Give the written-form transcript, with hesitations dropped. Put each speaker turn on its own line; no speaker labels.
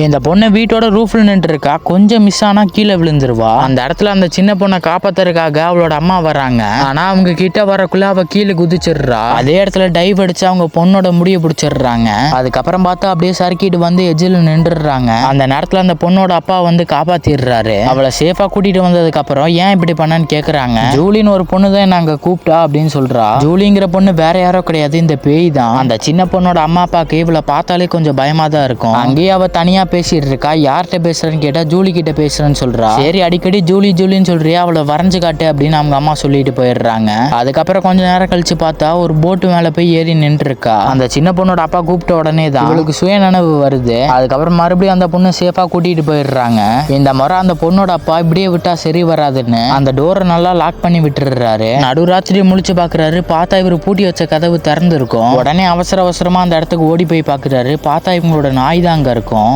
இந்த பொண்ணு வீட்டோட ரூஃப்ல நின்று இருக்கா. கொஞ்சம் மிஸ் ஆனா கீழே விழுந்துருவா. அந்த இடத்துல அந்த சின்ன பொண்ணை காப்பாத்துறதுக்காக அவளோட அம்மா வராங்க. ஆனா அவங்க கிட்ட வரக்குள்ள அவ கீழே குதிச்சிடுறா. அதே இடத்துல டைவ் அடிச்சு அவங்க பொண்ணோட முடிய பிடிச்சிடுறாங்க. அதுக்கப்புறம் பார்த்தா அப்படியே சறுக்கிட்டு வந்து எஜ்ஜில் நின்றுடுறாங்க. அந்த நேரத்துல அந்த பொண்ணோட அப்பா வந்து காப்பாத்திடுறாரு. அவளை சேஃபா கூட்டிட்டு வந்ததுக்கு அப்புறம் ஏன் இப்படி பண்ணன்னு கேக்குறாங்க. ஜூலின்னு ஒரு பொண்ணு தான் நாங்க கூப்பிட்டா அப்படின்னு சொல்றா. ஜூலிங்கிற பொண்ணு வேற யாரோ கிடையாது, இந்த பேய் தான். அந்த சின்ன பொண்ணோட அம்மா அப்பாக்கு இவளை பார்த்தாலே கொஞ்சம் பயமா தான் இருக்கும். அங்கேயே அவ தனியா பேசிட்டு இருக்கா. யார்கிட்ட பேசுறேன்னு கேட்டா ஜூலி கிட்ட பேசுறேன்னு சொல்றா. சரி அடிக்கடி ஜூலி ஜூலின்னு சொல்றியா, அவளை வரைஞ்சு காட்டு அப்படின்னு அவங்க அம்மா சொல்லிட்டு போயிடுறாங்க. அதுக்கப்புறம் கொஞ்ச நேரம் கழிச்சு பார்த்தா ஒரு போட்டு மேல போய் ஏறி நின்று இருக்கா. அந்த சின்ன பொண்ணோட அப்பா கூப்பிட்ட உடனே தான் அவளுக்கு சுய நினைவு வருது. அதுக்கப்புறம் மறுபடியும் அந்த பொண்ணு சேஃபா கூட்டிட்டு போயிடுறாங்க. இந்த முறை அந்த பொண்ணோட அப்பா இப்படியே விட்டா சரி வராதுன்னு அந்த டோரை நல்லா லாக் பண்ணி விட்டுறாரு. நடுராத்திரி முழிச்சு பாக்குறாரு. பார்த்தா இவரு பூட்டி வச்ச கதவு திறந்து இருக்கும். உடனே அவசர அவசரமா அந்த இடத்துக்கு ஓடி போய் பாக்குறாரு. பார்த்தா இவங்களோட நாய் தான் அங்க இருக்கும்.